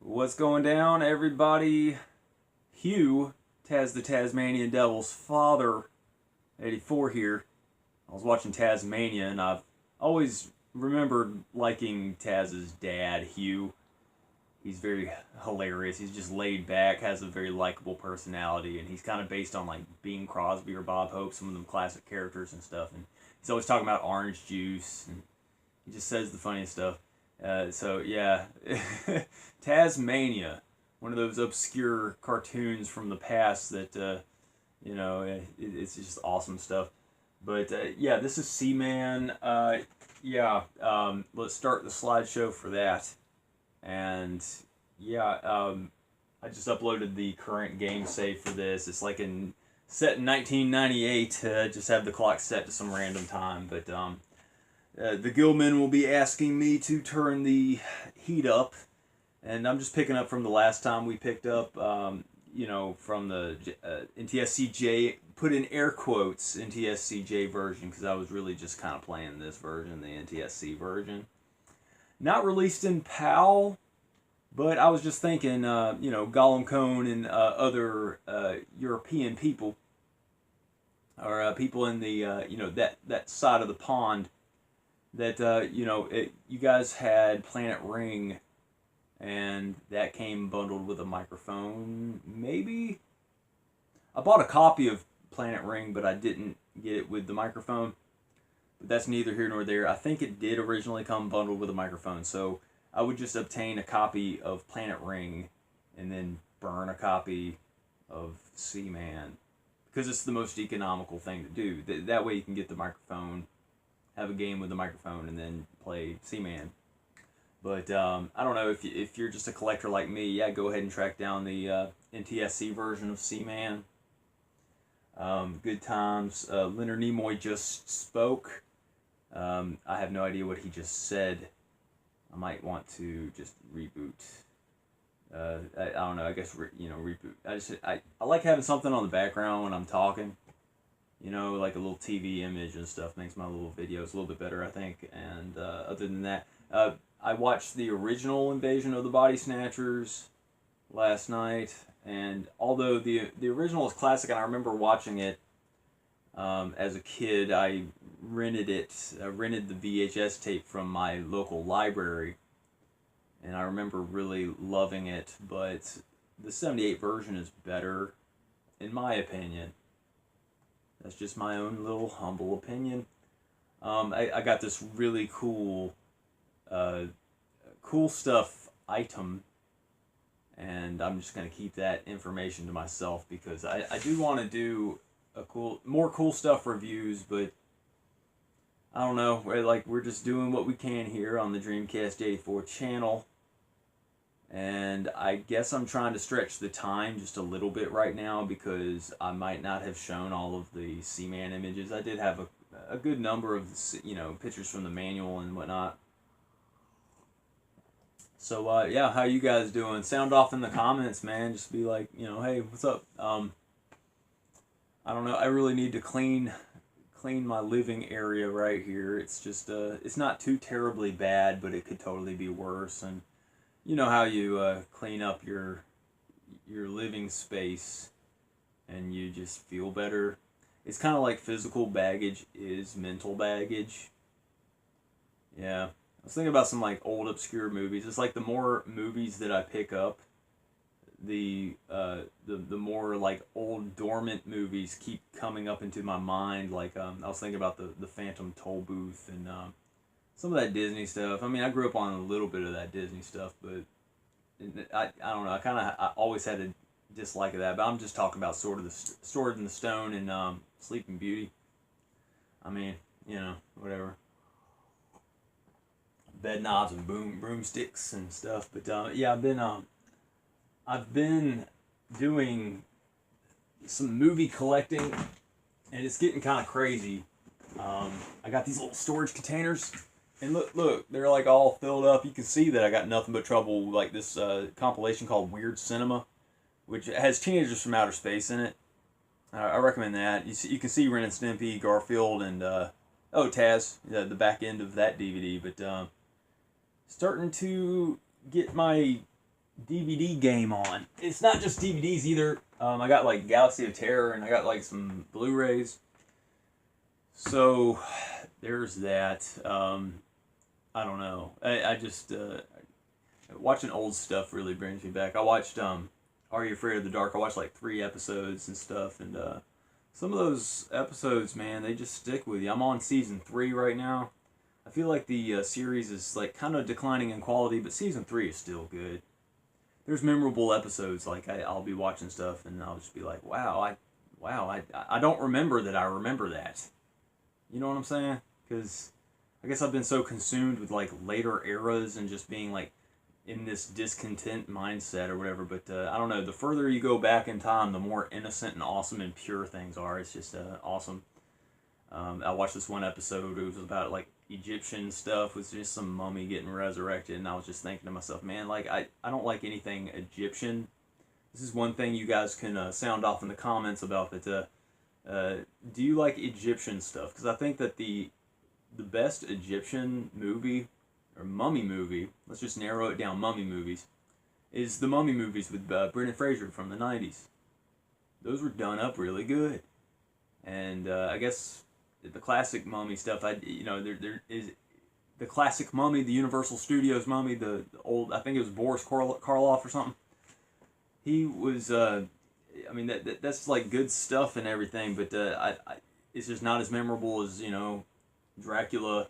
What's going down, everybody? Hugh, Taz the Tasmanian Devil's father, 84 here. I was watching Tasmania, and I've always remembered liking Taz's dad, Hugh. He's very hilarious. He's just laid back, has a very likable personality, and he's kind of based on like Bing Crosby or Bob Hope, some of them classic characters and stuff. And he's always talking about orange juice, and he just says the funniest stuff. So yeah, Tasmania, one of those obscure cartoons from the past that it's just awesome stuff. But yeah, this is Seaman. Let's start the slideshow for that. And yeah, I just uploaded the current game save for this. It's like set in 1998. Just have the clock set to some random time, but the Gillman will be asking me to turn the heat up, and I'm just picking up from the last time we picked up, from the NTSCJ, put in air quotes, NTSCJ version, because I was really just kind of playing this version, the NTSC version. Not released in PAL, but I was just thinking, Gollum Cone and other European people, or people in the, that side of the pond, that, you guys had Planet Ring, and that came bundled with a microphone, maybe? I bought a copy of Planet Ring, but I didn't get it with the microphone. But that's neither here nor there. I think it did originally come bundled with a microphone, so I would just obtain a copy of Planet Ring and then burn a copy of Seaman, because it's the most economical thing to do. That way you can get the microphone, have a game with the microphone, and then play Seaman. But I don't know, if you're just a collector like me, yeah, go ahead and track down the NTSC version of Seaman. Good times. Leonard Nimoy just spoke. I have no idea what he just said. I might want to just reboot. I don't know. I guess reboot. I like having something on the background when I'm talking. Like a little TV image and stuff makes my little videos a little bit better, I think. And other than that, I watched the original Invasion of the Body Snatchers last night, and although the original is classic, and I remember watching it as a kid, I rented the VHS tape from my local library, and I remember really loving it. But the '78 version is better, in my opinion. That's just my own little humble opinion. I got this really cool stuff item, and I'm just going to keep that information to myself, because I do want to do more cool stuff reviews, but I don't know, we're just doing what we can here on the Dreamcast 84 channel. And I guess I'm trying to stretch the time just a little bit right now, because I might not have shown all of the Seaman images. I did have a good number of, pictures from the manual and whatnot. So, yeah, how you guys doing? Sound off in the comments, man. Just be like, hey, what's up? I don't know. I really need to clean my living area right here. It's just, it's not too terribly bad, but it could totally be worse. And you know how you clean up your living space and you just feel better. It's kind of like physical baggage is mental baggage. Yeah. I was thinking about some like old obscure movies. It's like the more movies that I pick up, the more like old dormant movies keep coming up into my mind. Like I was thinking about the Phantom Toll Booth and some of that Disney stuff. I mean, I grew up on a little bit of that Disney stuff, but I don't know. I always had a dislike of that. But I'm just talking about Sword in the Stone and Sleeping Beauty. I mean, whatever. Bed knobs and broomsticks and stuff. But yeah, I've been doing some movie collecting, and it's getting kind of crazy. I got these little storage containers. And look, they're like all filled up. You can see that I got nothing but trouble. Like this compilation called Weird Cinema, which has Teenagers from Outer Space in it. I recommend that. You can see Ren and Stimpy, Garfield, and Taz, the back end of that DVD. But starting to get my DVD game on. It's not just DVDs either. I got like Galaxy of Terror, and I got like some Blu-rays. So there's that. I don't know. I just watching old stuff really brings me back. I watched Are You Afraid of the Dark? I watched like 3 episodes and stuff, and some of those episodes, man, they just stick with you. I'm on season 3 right now. I feel like the series is like kind of declining in quality, but season 3 is still good. There's memorable episodes, like I'll be watching stuff and I'll just be like, wow, I don't remember that I remember that. You know what I'm saying? Because I guess I've been so consumed with like later eras and just being like in this discontent mindset or whatever. But I don't know. The further you go back in time, the more innocent and awesome and pure things are. It's just awesome. I watched this one episode. It was about like Egyptian stuff. It was just some mummy getting resurrected, and I was just thinking to myself, man, like I don't like anything Egyptian. This is one thing you guys can sound off in the comments about. But do you like Egyptian stuff? Because I think that the best Egyptian movie or mummy movie, let's just narrow it down, mummy movies, is the mummy movies with Brendan Fraser from the 90s. Those were done up really good. And I guess the classic mummy stuff, there is the classic mummy, the Universal Studios mummy, the old, I think it was Boris Karloff or something. He was, that's like good stuff and everything, but it's just not as memorable as, Dracula,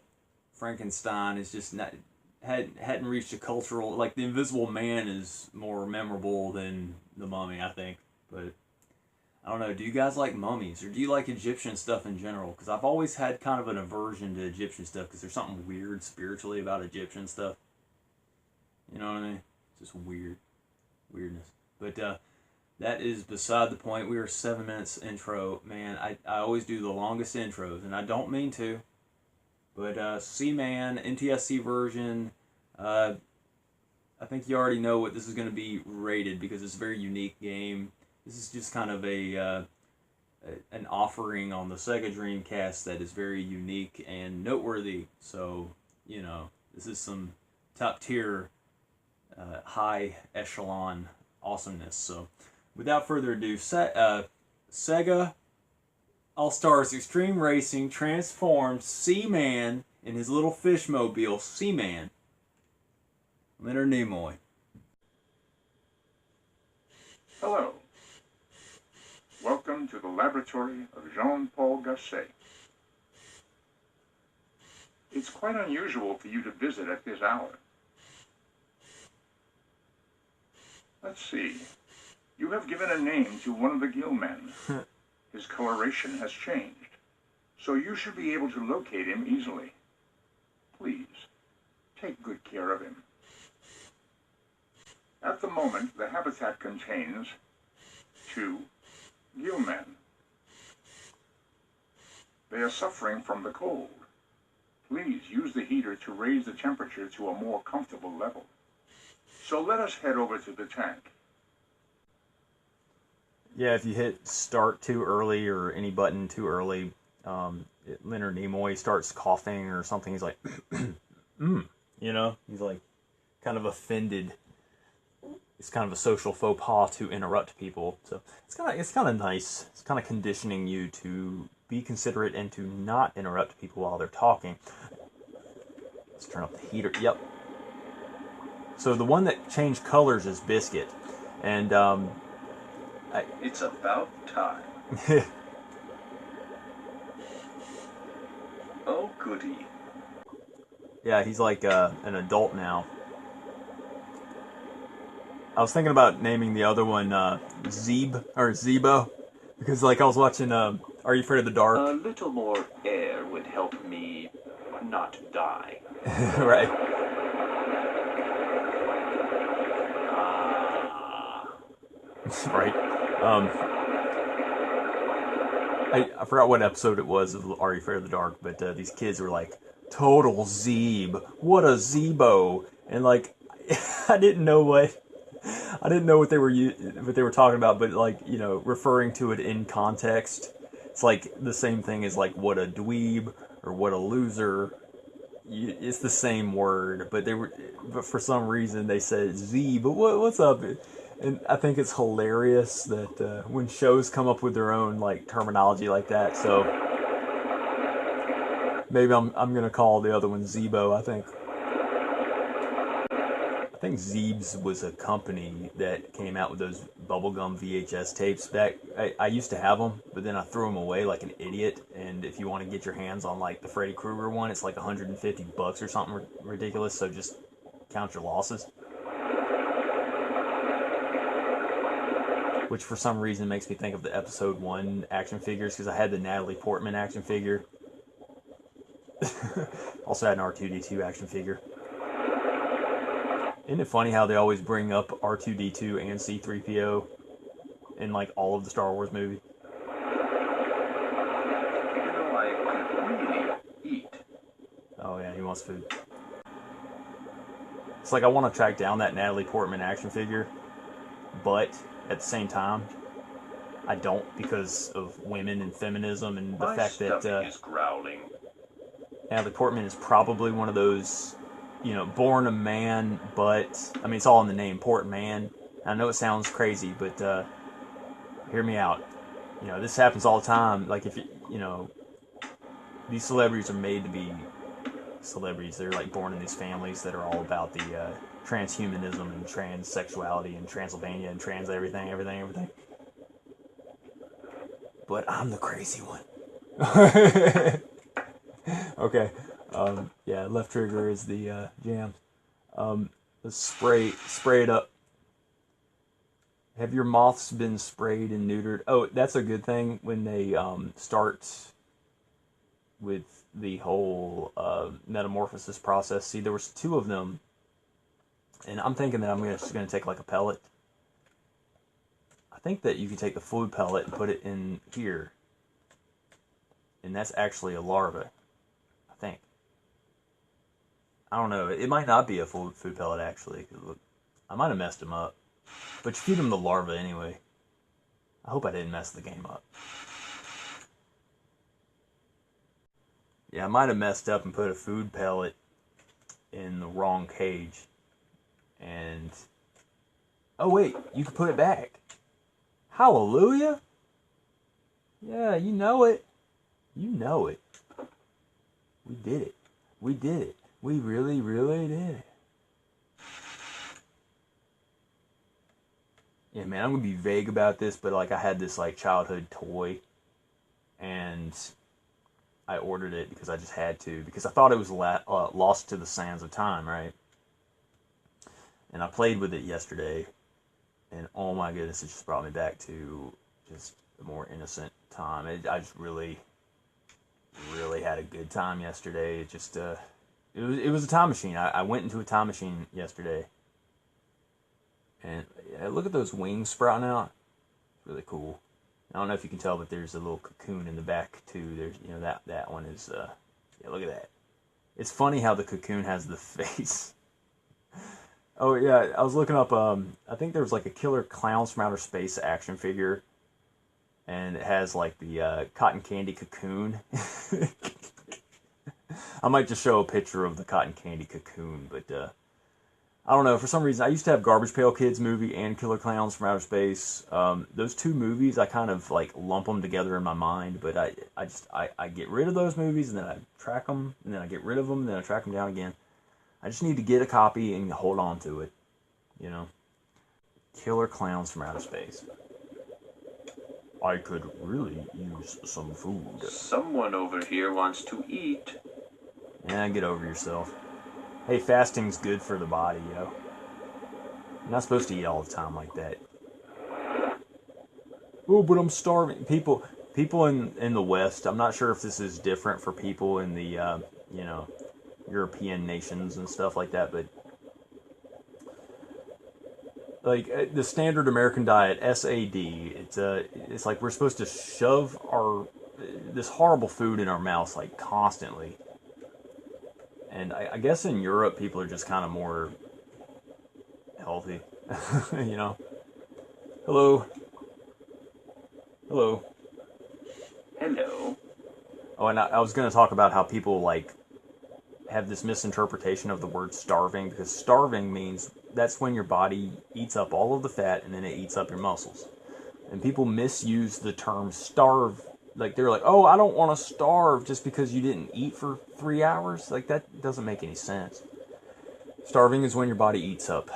Frankenstein. Is just not, hadn't reached a cultural, like the Invisible Man is more memorable than the Mummy, I think. But I don't know, do you guys like mummies, or do you like Egyptian stuff in general? Because I've always had kind of an aversion to Egyptian stuff, because there's something weird spiritually about Egyptian stuff. You know what I mean? It's just weirdness. But that is beside the point. We are 7 minutes intro. Man, I always do the longest intros, and I don't mean to. But Seaman, NTSC version, I think you already know what this is going to be rated, because it's a very unique game. This is just kind of an offering on the Sega Dreamcast that is very unique and noteworthy. So, this is some top tier, high echelon awesomeness. So, without further ado, Sega All-Stars Extreme Racing transformed Seaman in his little fishmobile, Seaman. Leonard Nimoy. Hello. Welcome to the laboratory of Jean-Paul Gasset. It's quite unusual for you to visit at this hour. Let's see. You have given a name to one of the Gillmen. His coloration has changed, so you should be able to locate him easily. Please, take good care of him. At the moment, the habitat contains 2 Gillmen. They are suffering from the cold. Please use the heater to raise the temperature to a more comfortable level. So let us head over to the tank. Yeah, if you hit start too early or any button too early, Leonard Nimoy starts coughing or something. He's like, he's like kind of offended. It's kind of a social faux pas to interrupt people. So it's kind of nice. It's kind of conditioning you to be considerate and to not interrupt people while they're talking. Let's turn up the heater. Yep. So the one that changed colors is Biscuit, and it's about time. Oh, goody. Yeah, he's like an adult now. I was thinking about naming the other one Zebo, because like I was watching Are You Afraid of the Dark? A little more air would help me not die. Right. Right. I forgot what episode it was of Are You Afraid of the Dark, but these kids were like, total Zeeb, what a Zebo, and like I didn't know what they were talking about, but like, referring to it in context, it's like the same thing as like what a dweeb or what a loser. it's the same word, but for some reason they said Z. But what's up? And I think it's hilarious that when shows come up with their own like terminology like that. So maybe I'm gonna call the other one Zebo. I think Zeebs was a company that came out with those bubblegum VHS tapes back. I used to have them, but then I threw them away like an idiot. And if you want to get your hands on like the Freddy Krueger one, it's like $150 or something ridiculous. So just count your losses. Which for some reason makes me think of the episode 1 action figures, because I had the Natalie Portman action figure. Also had an R2-D2 action figure. Isn't it funny how they always bring up R2-D2 and C-3PO in like all of the Star Wars movies? I could really eat. Oh yeah, he wants food. It's like I want to track down that Natalie Portman action figure, but at the same time, I don't, because of women and feminism and the fact that is growling. Natalie Portman is probably one of those, born a man, but, I mean, it's all in the name, Portman. I know it sounds crazy, but hear me out. This happens all the time. Like, if these celebrities are made to be celebrities. They're, like, born in these families that are all about the transhumanism and transsexuality and Transylvania and trans everything. But I'm the crazy one. Okay. Yeah, left trigger is the jam. Let's spray it up. Have your moths been sprayed and neutered? Oh, that's a good thing when they start with the whole metamorphosis process. See, there was 2 of them, and I'm thinking that I'm just going to take like a pellet. I think that you can take the food pellet and put it in here, and that's actually a larva. I think. I don't know. It might not be a food pellet, actually. Look, I might have messed them up. But you feed them the larva anyway. I hope I didn't mess the game up. Yeah, I might have messed up and put a food pellet in the wrong cage. And... oh, wait. You can put it back. Hallelujah! Yeah, you know it. You know it. We did it. We did it. We really, really did it. Yeah, man, I'm going to be vague about this, but like I had this like childhood toy, and I ordered it because I just had to, because I thought it was lost to the sands of time, right? And I played with it yesterday, and oh my goodness, it just brought me back to just a more innocent time. I just really had a good time yesterday. It just, it was a time machine. I went into a time machine yesterday. And yeah, look at those wings sprouting out. It's really cool. I don't know if you can tell, but there's a little cocoon in the back too. There's, that one is, yeah, look at that. It's funny how the cocoon has the face. Oh yeah, I was looking up, I think there was like a Killer Clowns from Outer Space action figure. And it has like the cotton candy cocoon. I might just show a picture of the cotton candy cocoon, but I don't know, for some reason, I used to have Garbage Pail Kids movie and Killer Clowns from Outer Space. Those 2 movies, I kind of like lump them together in my mind, but I get rid of those movies, and then I track them, and then I get rid of them, and then I track them down again. I just need to get a copy and hold on to it, Killer Clowns from Outer Space. I could really use some food. Someone over here wants to eat. Yeah, get over yourself. Hey, fasting's good for the body, yo. You're not supposed to eat all the time like that. Oh, but I'm starving. People in the West, I'm not sure if this is different for people in the, European nations and stuff like that, but like the standard American diet, SAD, it's like we're supposed to shove this horrible food in our mouths like constantly. And I guess in Europe, people are just kind of more healthy, Hello. Hello. Hello. Oh, and I was going to talk about how people like have this misinterpretation of the word starving, because starving means that's when your body eats up all of the fat and then it eats up your muscles. And people misuse the term starve. Like, they're like, oh, I don't want to starve just because you didn't eat for 3 hours. Like, that doesn't make any sense. Starving is when your body eats up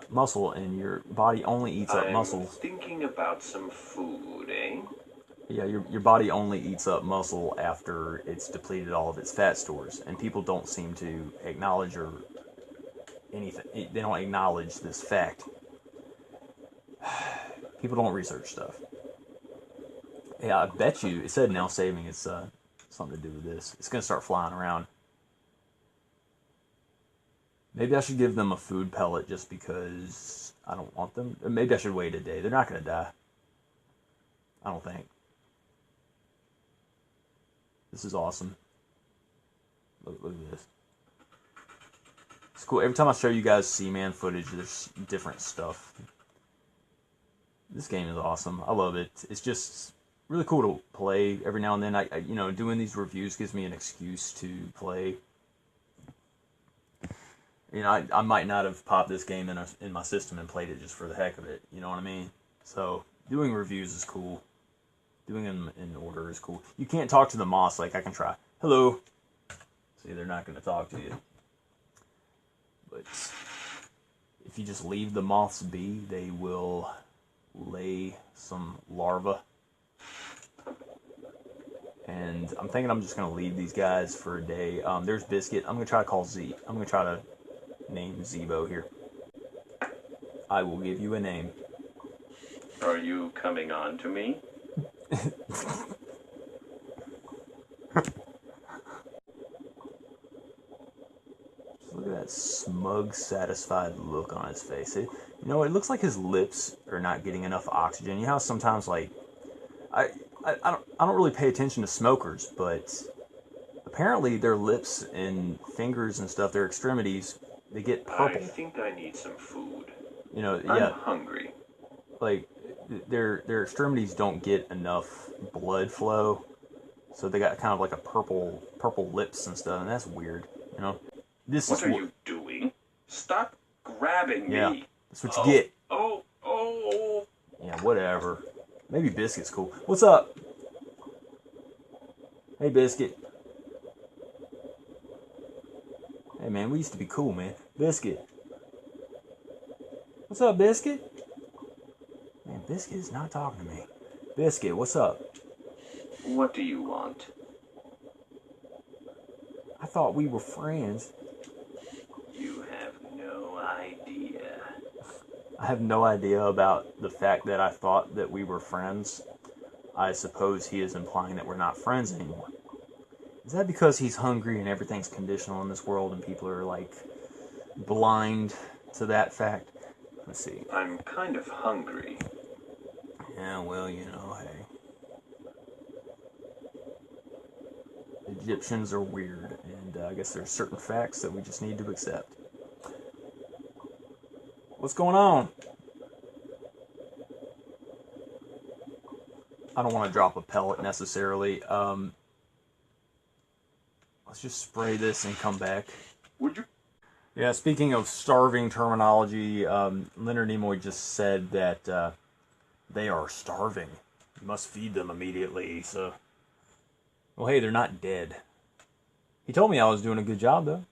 muscle, and your body only eats up muscle. Thinking about some food, eh? Yeah, your body only eats up muscle after it's depleted all of its fat stores, and people don't seem to acknowledge or anything. They don't acknowledge this fact. People don't research stuff. Yeah, I bet you it said now saving is something to do with this. It's gonna start flying around. Maybe I should give them a food pellet just because I don't want them. Or maybe I should wait a day. They're not gonna die. I don't think. This is awesome. Look at this. It's cool. Every time I show you guys Seaman footage, there's different stuff. This game is awesome. I love it. It's just really cool to play every now and then. I doing these reviews gives me an excuse to play. I might not have popped this game in my system and played it just for the heck of it. You know what I mean? So doing reviews is cool. Doing them in order is cool. You can't talk to the moths like I can try. Hello. See, they're not going to talk to you. But if you just leave the moths be, they will lay some larvae. And I'm thinking I'm just going to leave these guys for a day. There's Biscuit. I'm going to try to call Z. I'm going to try to name Zebo here. I will give you a name. Are you coming on to me? Look at that smug, satisfied look on his face. It looks like his lips are not getting enough oxygen. You know how sometimes, like, I don't really pay attention to smokers, but apparently their lips and fingers and stuff, their extremities, they get purple. I think I need some food. Yeah. I'm hungry. Like, their extremities don't get enough blood flow, so they got kind of like a purple lips and stuff, and that's weird. What are you doing? Stop grabbing me. Yeah, that's what you get. Oh. Yeah, whatever. Maybe Biscuit's cool. What's up? Hey, Biscuit. Hey, man, we used to be cool, man. Biscuit. What's up, Biscuit? Man, Biscuit is not talking to me. Biscuit, what's up? What do you want? I thought we were friends. You have no idea. I have no idea about the fact that I thought that we were friends. I suppose he is implying that we're not friends anymore. Is that because he's hungry and everything's conditional in this world and people are, like, blind to that fact? Let's see. I'm kind of hungry. Yeah, well, hey. Egyptians are weird, and I guess there's certain facts that we just need to accept. What's going on? I don't want to drop a pellet necessarily. Let's just spray this and come back. Would you? Yeah, speaking of starving terminology, Leonard Nimoy just said that they are starving. You must feed them immediately, so... Well, hey, they're not dead. He told me I was doing a good job, though.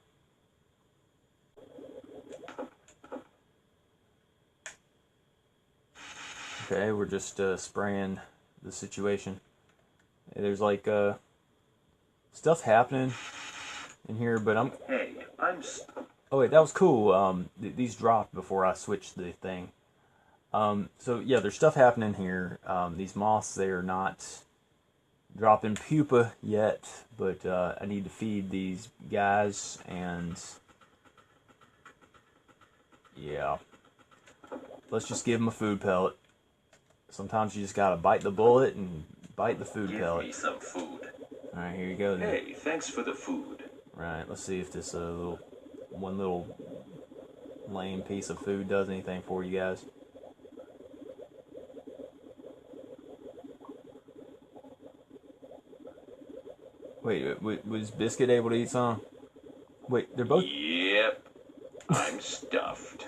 Okay, we're just spraying the situation. There's, like, stuff happening in here, but I'm... Hey, Oh, wait, that was cool. These dropped before I switched the thing. So, yeah, there's stuff happening here. These moths, they are not dropping pupa yet, but I need to feed these guys, and yeah. Let's just give them a food pellet. Sometimes you just gotta bite the bullet and bite the food pellet. Give me some food. Alright, here you go then. Hey, thanks for the food. Right, let's see if this one little lame piece of food does anything for you guys. Wait, was Biscuit able to eat some? Wait, they're both... Yep. I'm stuffed.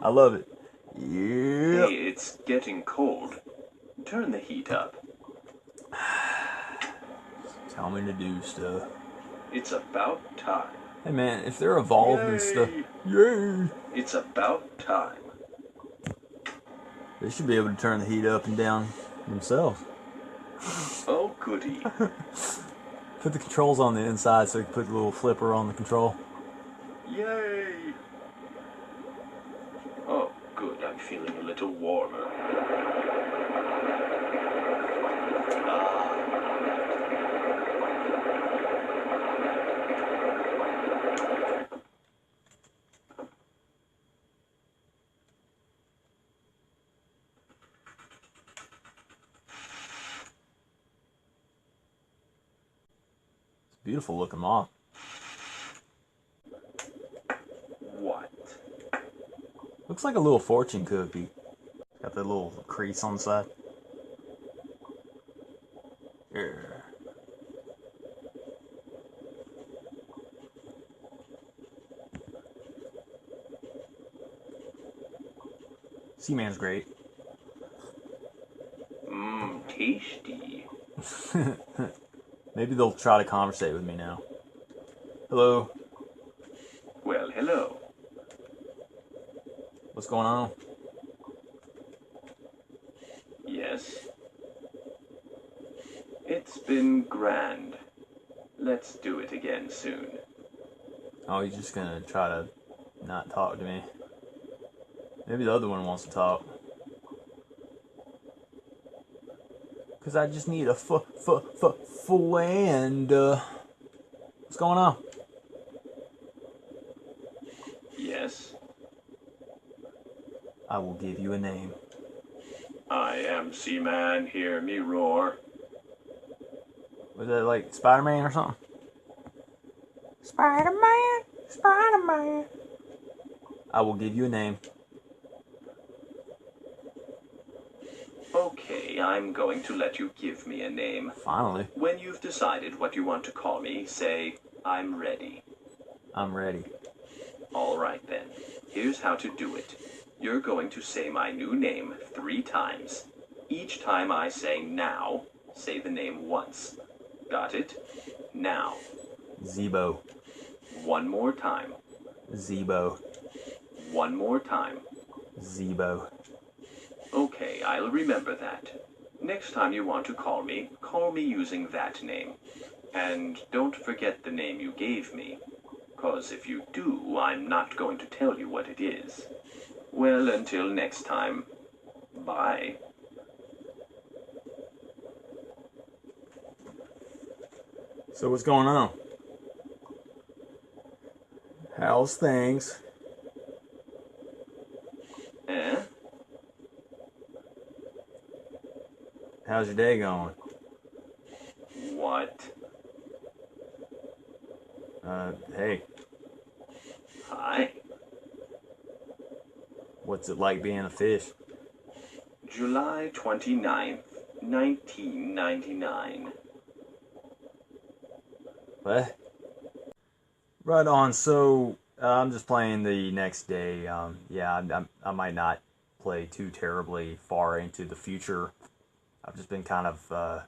I love it. Yep. Hey, it's getting cold. Turn the heat up. Tell me to do stuff. It's about time. Hey man, if they're evolved and stuff... Yay! It's about time. They should be able to turn the heat up and down themselves. Oh, goody. Put the controls on the inside so you can put the little flipper on the control. Yay! Oh, good. I'm feeling a little warmer. Beautiful looking moth. What? Looks like a little fortune cookie. Got that little crease on the side. Yeah. Seaman's great. Mmm, tasty. Maybe they'll try to conversate with me now. Hello. Well, hello. What's going on? Yes? It's been grand. Let's do it again soon. Oh, he's just gonna try to not talk to me. Maybe the other one wants to talk. Cause I just need a friend. What's going on? Yes? I will give you a name. I am Seaman, hear me roar. Was that like Spider-Man or something? Spider-Man, Spider-Man. I will give you a name. Okay, I'm going to let you give me a name. Finally. When you've decided what you want to call me, say, I'm ready. I'm ready. Alright then, here's how to do it. You're going to say my new name 3 times. Each time I say now, say the name once. Got it? Now. Zebo. One more time. Zebo. One more time. Zebo. Okay, I'll remember that. Next time you want to call me using that name. And don't forget the name you gave me. 'Cause if you do, I'm not going to tell you what it is. Well, until next time, bye. So what's going on? How's things? Eh? How's your day going? What? Hey, Hi. what's it like being a fish? July 29th, 1999. What? Right on. So I'm just playing the next day. Yeah, I might not play too terribly far into the future. I've just been kind of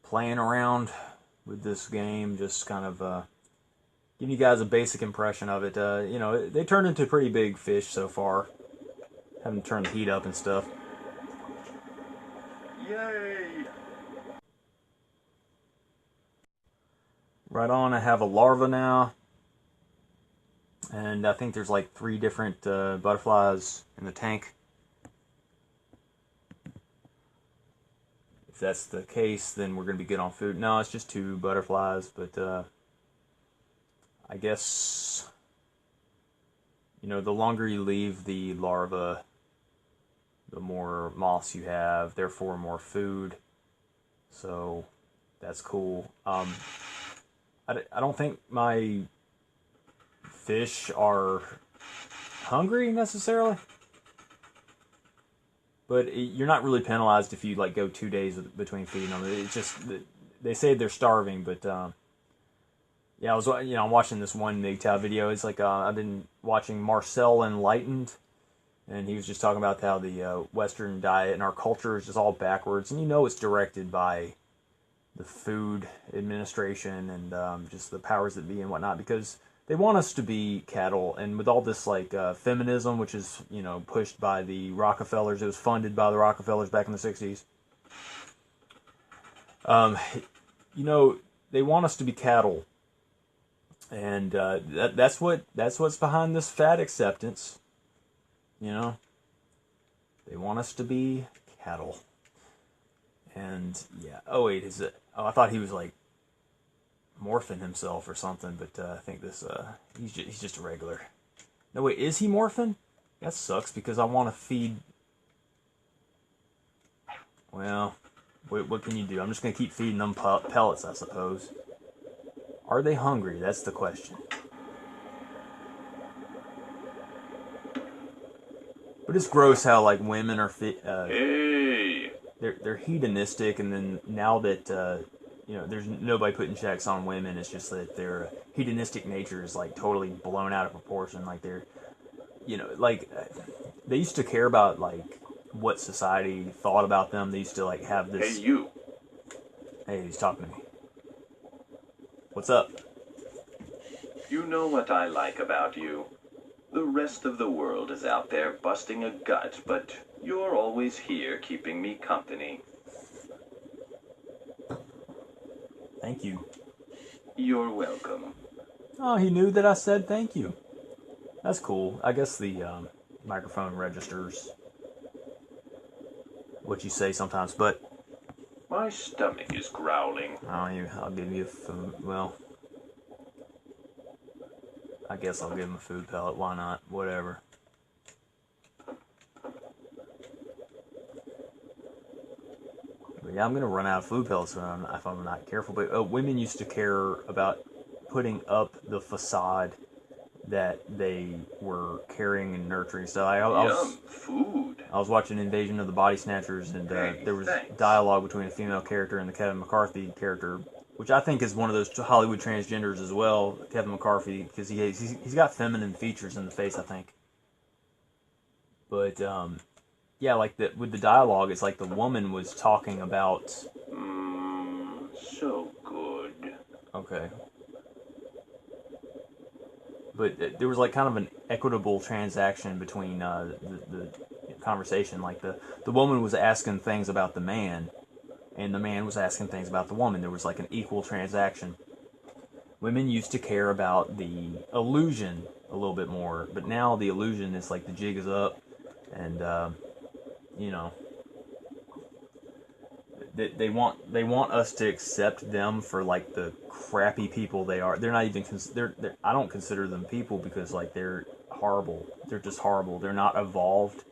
playing around with this game, just kind of giving you guys a basic impression of it. You know, they turned into pretty big fish so far. Haven't turned the heat up and stuff. Yay! Right on, I have a larva now. And I think there's like 3 different butterflies in the tank. If that's the case, then we're going to be good on food. No, it's just 2 butterflies, but I guess, you know, the longer you leave the larva, the more moths you have, therefore more food. So that's cool. I don't think my fish are hungry necessarily, but you're not really penalized if you like go 2 days between feeding them. It's just they say they're starving, but yeah, Yeah, I'm watching this one MGTOW video. It's like I've been watching Marcel Enlightened, and he was just talking about how the Western diet and our culture is just all backwards, and it's directed by the Food Administration and just the powers that be and whatnot, because they want us to be cattle. And with all this feminism, which is pushed by the Rockefellers, it was funded by the Rockefellers back in the 60s. They want us to be cattle. And that's what's behind this fat acceptance. They want us to be cattle. And yeah, I thought he was like morphing himself or something, but I think this he's just a regular. No wait, is he morphing? That sucks because I want to feed. Well, what can you do? I'm just gonna keep feeding them pellets, I suppose. Are they hungry? That's the question. But it's gross how women are Hey. They're hedonistic, and then now that there's nobody putting checks on women, it's just that their hedonistic nature is totally blown out of proportion. They're they used to care about what society thought about them. They used to have this. Hey, you. Hey, he's talking to me. What's up? You know what I like about you? The rest of the world is out there busting a gut, but you're always here keeping me company. Thank you. You're welcome. Oh, he knew that I said thank you. That's cool. I guess the microphone registers what you say sometimes, but... My stomach is growling. I'll give you food. Well, I guess I'll give him a food pellet. Why not? Whatever. But yeah, I'm gonna run out of food pellets if I'm not careful. But women used to care about putting up the facade that they were carrying and nurturing. So Yum, food. I was watching Invasion of the Body Snatchers, and there was thanks. dialogue between a female character and the Kevin McCarthy character, which I think is one of those Hollywood transgenders as well, Kevin McCarthy, because he's got feminine features in the face, I think. But yeah, with the dialogue, it's like the woman was talking about. So good. Okay. But there was kind of an equitable transaction between the conversation. The woman was asking things about the man, and the man was asking things about the woman. There was an equal transaction. Women used to care about the illusion a little bit more, but now the illusion is the jig is up, and they want us to accept them for the crappy people they are. They're not even I don't consider them people because they're horrible. They're just horrible. They're not evolved.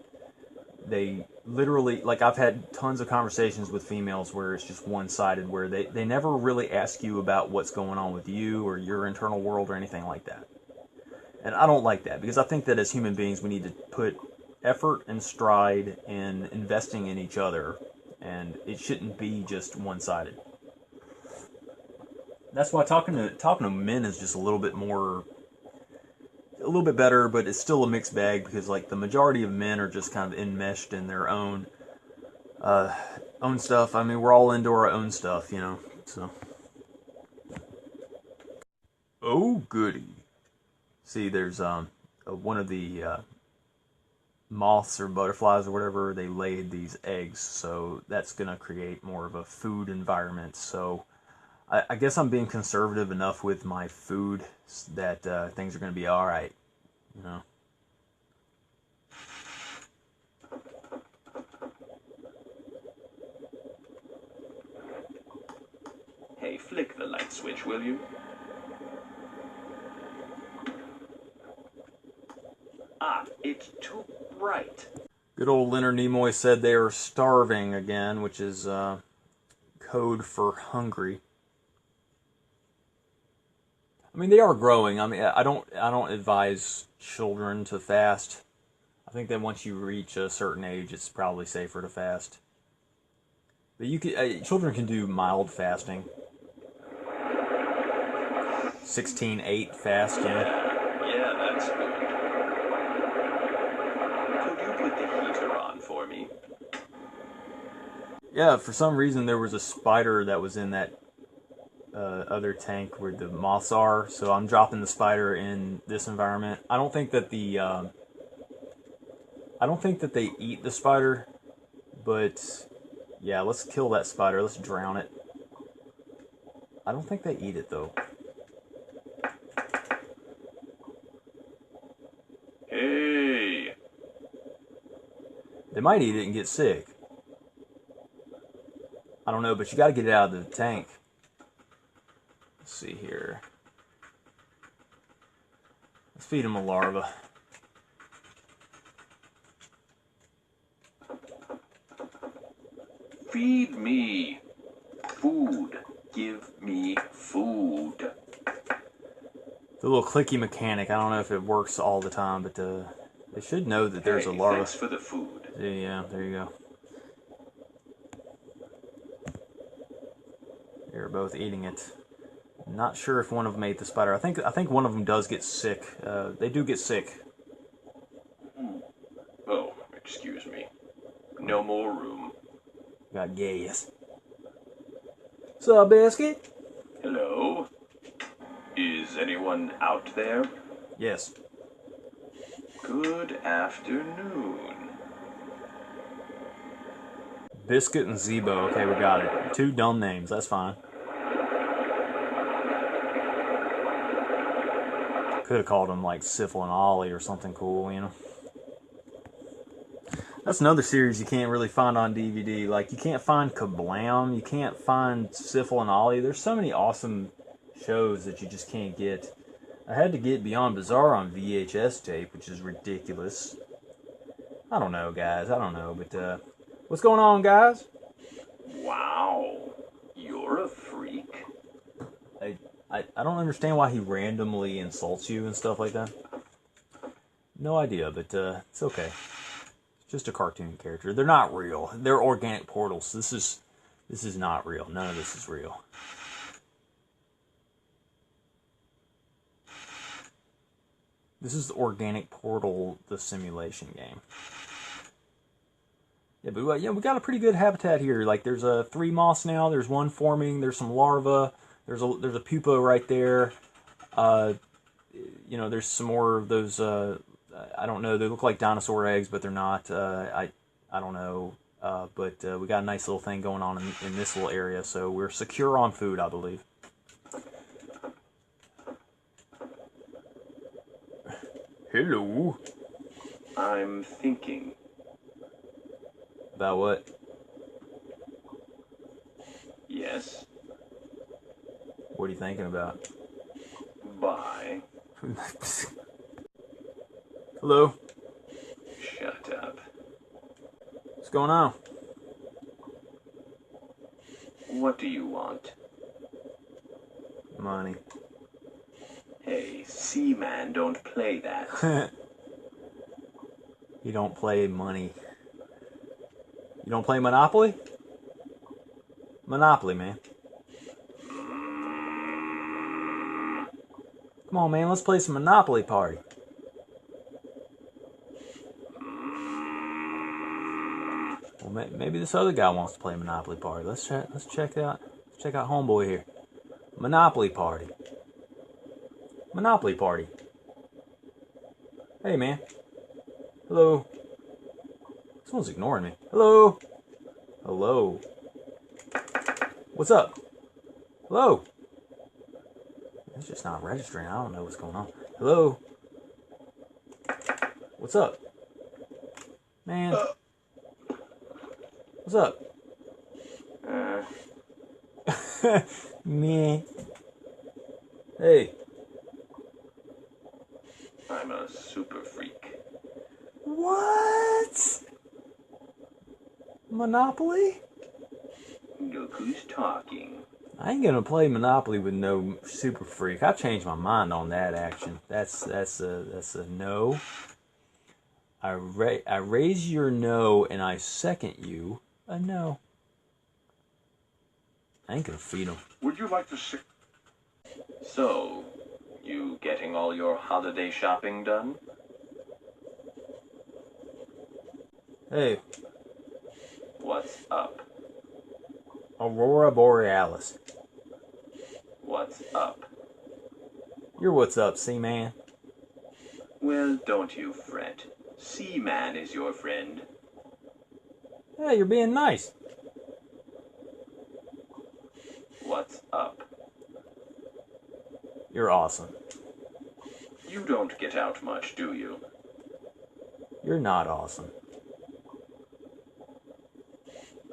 They literally I've had tons of conversations with females where it's just one-sided, where they never really ask you about what's going on with you or your internal world or anything like that. And I don't like that, because I think that as human beings we need to put effort and stride in investing in each other, and it shouldn't be just one-sided. That's why talking to men is just a little bit better, but it's still a mixed bag, because the majority of men are just kind of enmeshed in their own stuff. I mean, we're all into our own stuff, so. Oh goody. See, there's one of the moths or butterflies or whatever, they laid these eggs, so that's gonna create more of a food environment. So I guess I'm being conservative enough with my food that things are gonna be all right, Hey, flick the light switch, will you? Ah, it's too bright. Good old Leonard Nimoy said they are starving again, which is code for hungry. I mean, they are growing. I mean, I don't advise children to fast. I think that once you reach a certain age, it's probably safer to fast. But children can do mild fasting. 16:8 fast, Yeah, that's good. Could you put the heater on for me? Yeah, for some reason there was a spider that was in that other tank where the moths are, so I'm dropping the spider in this environment. I don't think that they eat the spider, but yeah, let's kill that spider. Let's drown it. I don't think they eat it though. Hey! They might eat it and get sick. I don't know, but you got to get it out of the tank. Let's see here. Let's feed him a larva. Feed me. Food. Give me food. The little clicky mechanic. I don't know if it works all the time, but they should know that there's a larva. Thanks for the food. Yeah, there you go. They're both eating it. Not sure if one of them ate the spider. I think one of them does get sick. They do get sick. Oh, excuse me. No more room. Got gas. What's up, Biscuit? Hello? Is anyone out there? Yes. Good afternoon. Biscuit and Zebo. Okay, we got it. Two dumb names. That's fine. Could have called them like Syphil and Ollie or something cool, you know. That's another series you can't really find on DVD. Like, you can't find Kablam. You can't find Syphil and Ollie. There's so many awesome shows that you just can't get. I had to get Beyond Bizarre on VHS tape, which is ridiculous. I don't know, guys. I don't know, but what's going on, guys? Wow. You're a freak. I don't understand why he randomly insults you and stuff like that. No idea, but it's okay. It's just a cartoon character. They're not real. They're organic portals. This is not real. None of this is real. This is the Organic Portal, the simulation game. Yeah, but we got a pretty good habitat here. Like, there's 3 moths now. There's one forming. There's some larvae. There's a pupa right there. You know, there's some more of those. I don't know. They look like dinosaur eggs, but they're not. I don't know. But we got a nice little thing going on in this little area, so we're secure on food, I believe. Hello. I'm thinking. About what? Yes. What are you thinking about? Bye. Hello. Shut up. What's going on? What do you want? Money. Hey, Seaman, don't play that. You don't play money. You don't play Monopoly? Monopoly, man. Come on, man, let's play some Monopoly Party. Well, maybe this other guy wants to play Monopoly Party. Let's check out. Let's check out Homeboy here. Monopoly Party. Monopoly Party. Hey, man. Hello. Someone's ignoring me. Hello. Hello. What's up? Hello. It's just not registering. I don't know what's going on. Hello. What's up? Man. What's up? Me. Hey. I'm a super freak. What? Monopoly? Look who's talking. I ain't gonna play Monopoly with no super freak. I've changed my mind on that action. That's a no. I raise your no and I second you a no. I ain't gonna feed them. Would you like to see? So, You getting all your holiday shopping done? Hey, What's up? Aurora Borealis. What's up? You're what's up, Seaman. Well, don't you fret. Seaman is your friend. Hey, you're being nice. What's up? You're awesome. You don't get out much, do you? You're not awesome.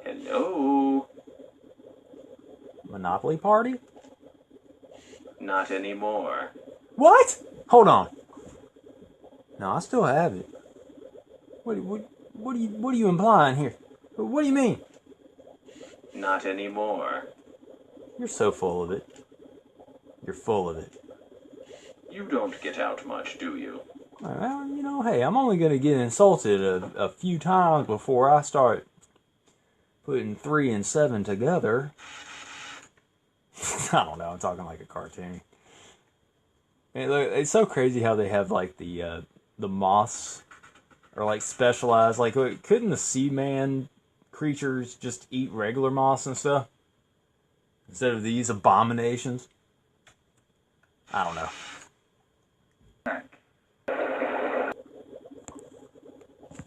Hello? Monopoly Party? Not anymore. What? Hold on. No, I still have it. What are you implying here? What do you mean? Not anymore. You're so full of it. You're full of it. You don't get out much, do you? Well, you know, hey, I'm only going to get insulted a few times before I start putting 3 and 7 together. I don't know, I'm talking like a cartoon. And look, it's so crazy how they have like the moths are like specialized. Like, couldn't the Seaman creatures just eat regular moths and stuff instead of these abominations? I don't know.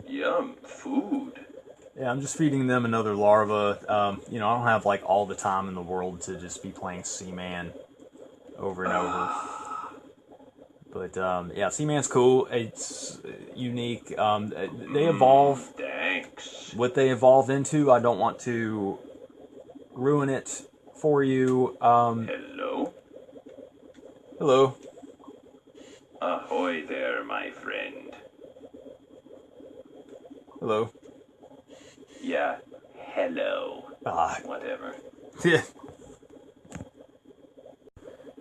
Yum, food. Yeah, I'm just feeding them another larva. You know, I don't have like all the time in the world to just be playing Seaman over and over. But yeah, Seaman's cool. It's unique. They evolve. Thanks. What they evolve into, I don't want to ruin it for you. Hello? Hello. Ahoy there, my friend. Hello. Yeah, hello. Ah, Whatever. yeah.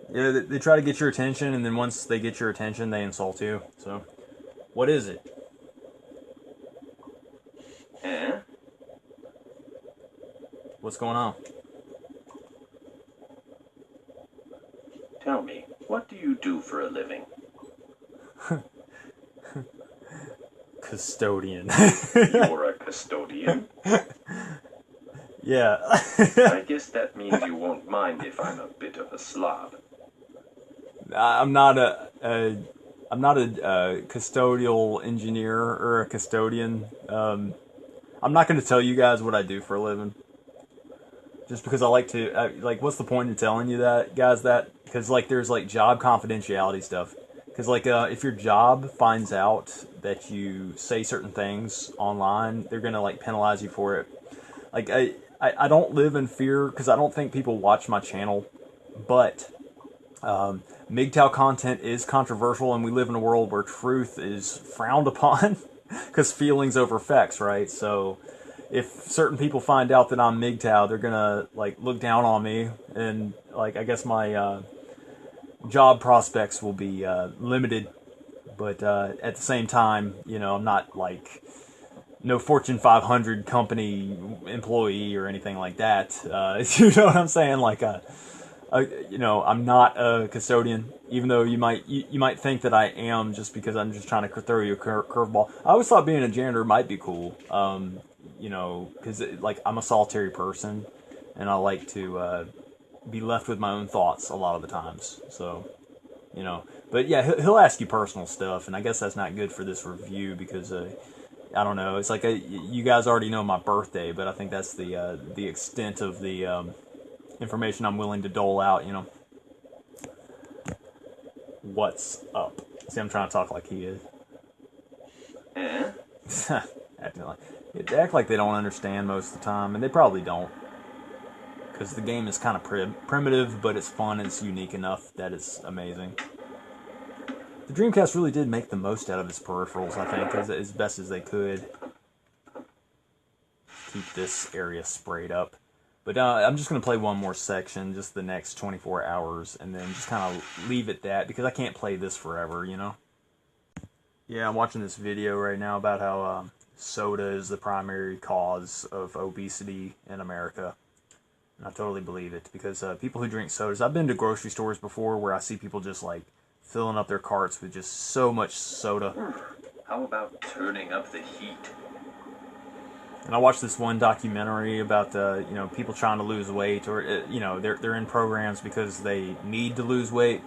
Yeah, they try to get your attention, and then once they get your attention, they insult you. So, what is it? Eh? What's going on? Tell me, what do you do for a living? Custodian. You're a custodian? Yeah. I guess that means you won't mind if I'm a bit of a slob. I'm not a custodial engineer or a custodian. I'm not going to tell you guys what I do for a living. Just because I like to, like, what's the point in telling you that, guys, that? Because, like, there's, like, job confidentiality stuff. Because, like, if your job finds out that you say certain things online, they're going to, like, penalize you for it. Like, I don't live in fear because I don't think people watch my channel. But MGTOW content is controversial, and we live in a world where truth is frowned upon because feelings over facts, right? So if certain people find out that I'm MGTOW, they're gonna like look down on me, and like I guess my job prospects will be limited. But at the same time, you know, I'm not like no Fortune 500 company employee or anything like that. You know what I'm saying? Like you know, I'm not a custodian, even though you might think that I am, just because I'm just trying to throw you a curveball. I always thought being a janitor might be cool, you know, because like I'm a solitary person, and I like to be left with my own thoughts a lot of the times. So, you know, but yeah, he'll ask you personal stuff, and I guess that's not good for this review because I don't know. It's like you guys already know my birthday, but I think that's the extent of the information I'm willing to dole out, you know. What's up? See, I'm trying to talk like he is. Eh? They act like they don't understand most of the time, and they probably don't. Because the game is kind of primitive, but it's fun and it's unique enough that it's amazing. The Dreamcast really did make the most out of its peripherals, I think, as best as they could. Keep this area sprayed up. But I'm just going to play one more section, just the next 24 hours, and then just kind of leave it that, because I can't play this forever, you know? Yeah, I'm watching this video right now about how soda is the primary cause of obesity in America. And I totally believe it, because people who drink sodas, I've been to grocery stores before where I see people just, like, filling up their carts with just so much soda. How about turning up the heat? And I watched this one documentary about people trying to lose weight, or they're in programs because they need to lose weight.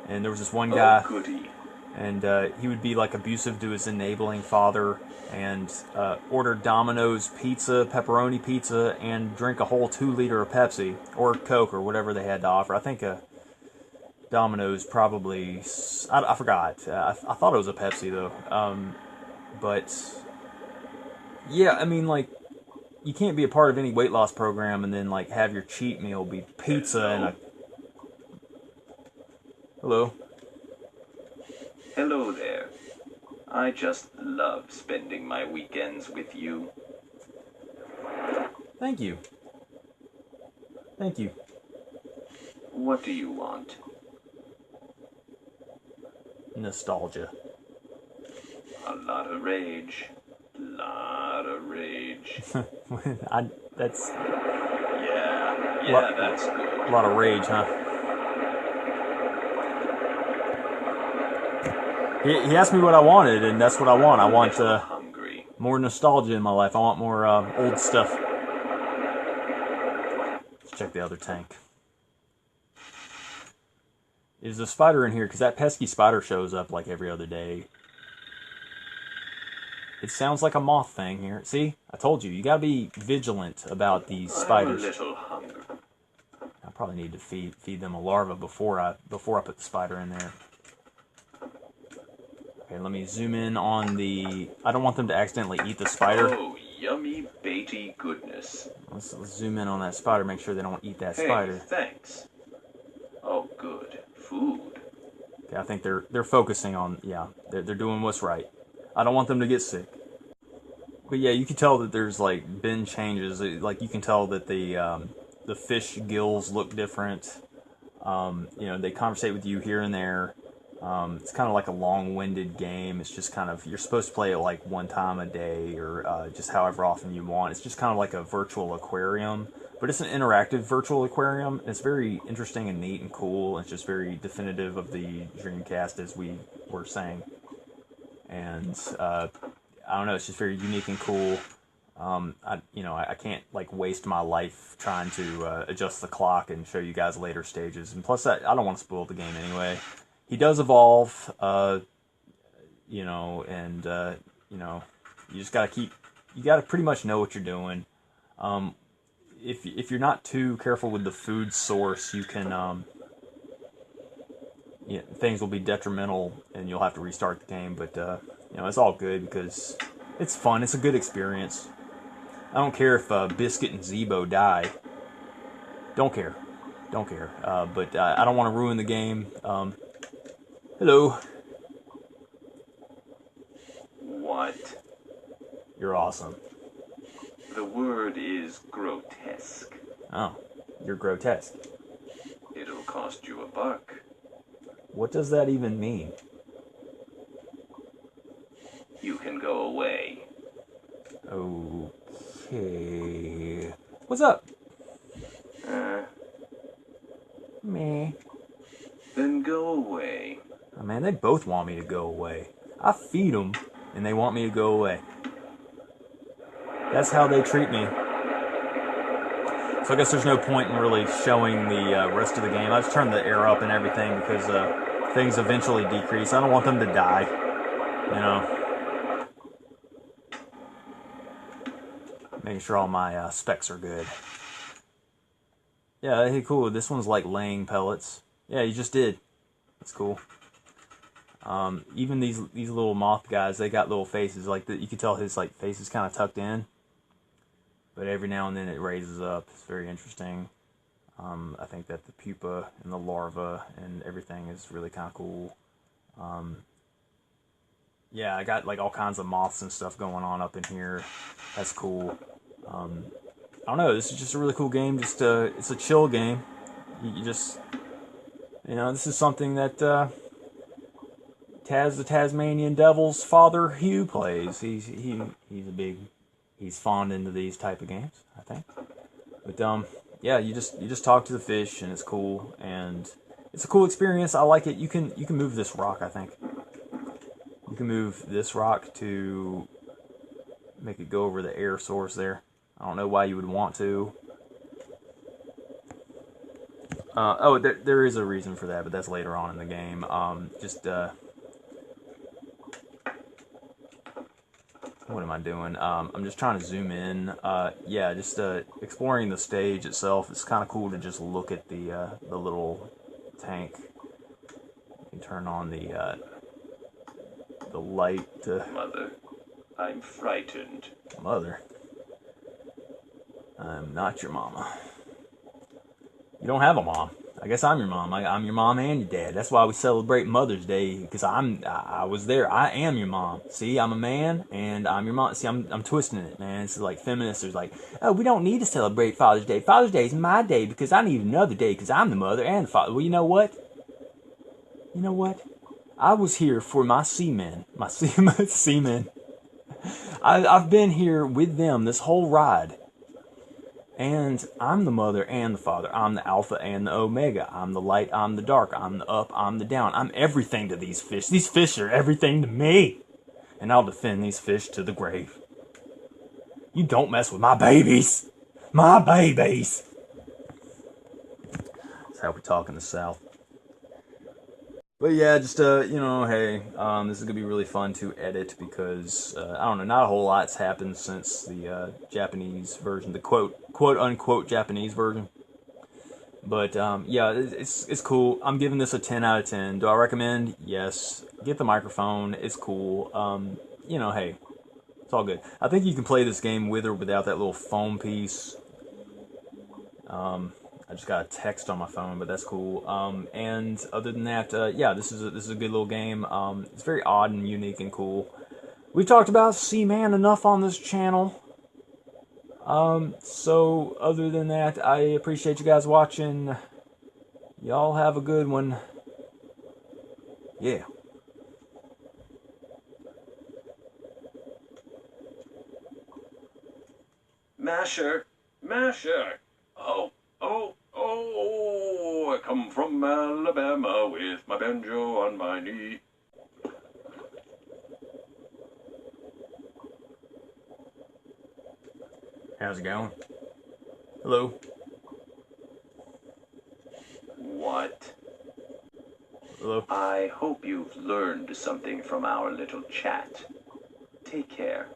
And there was this one guy, Oh, goody. and he would be like abusive to his enabling father, and order Domino's pizza, pepperoni pizza, and drink a whole 2-liter of Pepsi or Coke or whatever they had to offer. I think Domino's probably, I forgot. I thought it was a Pepsi though. But yeah, I mean, like, you can't be a part of any weight loss program and then like have your cheat meal be pizza and a. Hello. Hello there. I just love spending my weekends with you. Thank you. Thank you. What do you want? Nostalgia. A lot of rage. Lot of rage. That's Yeah, that's good. a lot of rage, huh? He asked me what I wanted, and that's what I want. I want Hungry. more nostalgia in my life. I want more old stuff. Let's check the other tank. Is a spider in here? Because that pesky spider shows up like every other day. It sounds like a moth thing here. See? I told you. You gotta be vigilant about these spiders. I'm a little hungry. I probably need to feed them a larva before I put the spider in there. Okay, let me zoom in on the. I don't want them to accidentally eat the spider. Oh, yummy baity goodness. Let's zoom in on that spider. Make sure they don't eat that spider. Hey, thanks. Oh, good. Food. Okay, I think they're focusing on. Yeah, they're doing what's right. I don't want them to get sick. But yeah, you can tell that there's like been changes. Like you can tell that the fish gills look different. They conversate with you here and there. It's kind of like a long-winded game. It's just kind of, you're supposed to play it like one time a day or just however often you want. It's just kind of like a virtual aquarium, but it's an interactive virtual aquarium. It's very interesting and neat and cool. It's just very definitive of the Dreamcast, as we were saying. And I don't know, it's just very unique and cool. I can't like waste my life trying to adjust the clock and show you guys later stages. And plus, I don't want to spoil the game anyway. He does evolve, you just you gotta pretty much know what you're doing. If you're not too careful with the food source, you can, things will be detrimental and you'll have to restart the game. But, it's all good because it's fun. It's a good experience. I don't care if Biscuit and Zebo die. Don't care. But I don't want to ruin the game. Hello. What? You're awesome. The word is grotesque. Oh, you're grotesque. It'll cost you $1. What does that even mean? You can go away. Okay. What's up? Meh. Then go away. Oh, man, they both want me to go away. I feed them, and they want me to go away. That's how they treat me. So I guess there's no point in really showing the rest of the game. I just turned the air up and everything because things eventually decrease. I don't want them to die, Making sure all my specs are good. Yeah, hey, cool. This one's like laying pellets. Yeah, you just did. That's cool. Even these little moth guys, they got little faces. Like you can tell his like face is kind of tucked in, but every now and then it raises up. It's very interesting. I think that the pupa and the larva and everything is really kind of cool. Yeah, I got like all kinds of moths and stuff going on up in here. That's cool. I don't know. This is just a really cool game. Just it's a chill game. You just, this is something that the Tasmanian Devil's father Hugh plays. He's fond into these type of games, I think. But yeah, you just talk to the fish and it's cool, and it's a cool experience. I like it. You can move this rock, I think. You can move this rock to make it go over the air source there. I don't know why you would want to. Oh, there is a reason for that, but that's later on in the game. What am I doing? I'm just trying to zoom in. Yeah, just exploring the stage itself. It's kind of cool to just look at the little tank. You can turn on the light to... Mother, I'm frightened. Mother? I'm not your mama. You don't have a mom. I guess I'm your mom. I'm your mom and your dad. That's why we celebrate Mother's Day, because I was there. I am your mom. See, I'm a man and I'm your mom. See, I'm twisting it, man. It's like feminists are like, oh, we don't need to celebrate Father's Day. Father's Day is my day because I need another day because I'm the mother and the father. Well, you know what? You know what? I was here for my Seaman. My Seaman. I've been here with them this whole ride. And I'm the mother and the father. I'm the alpha and the omega. I'm the light, I'm the dark. I'm the up, I'm the down. I'm everything to these fish. These fish are everything to me. And I'll defend these fish to the grave. You don't mess with my babies. My babies. That's how we talk in the South. But yeah, just, hey, this is going to be really fun to edit because, I don't know, not a whole lot's happened since the Japanese version, the quote-unquote Japanese version. But, yeah, it's cool. I'm giving this a 10 out of 10. Do I recommend? Yes. Get the microphone. It's cool. Hey, it's all good. I think you can play this game with or without that little foam piece. I just got a text on my phone, but that's cool. And other than that, yeah, this is a good little game. It's very odd and unique and cool. We talked about Seaman enough on this channel. So other than that, I appreciate you guys watching. Y'all have a good one. Yeah. Masher! Masher! Oh, I come from Alabama with my banjo on my knee. How's it going? Hello? What? Hello? I hope you've learned something from our little chat. Take care.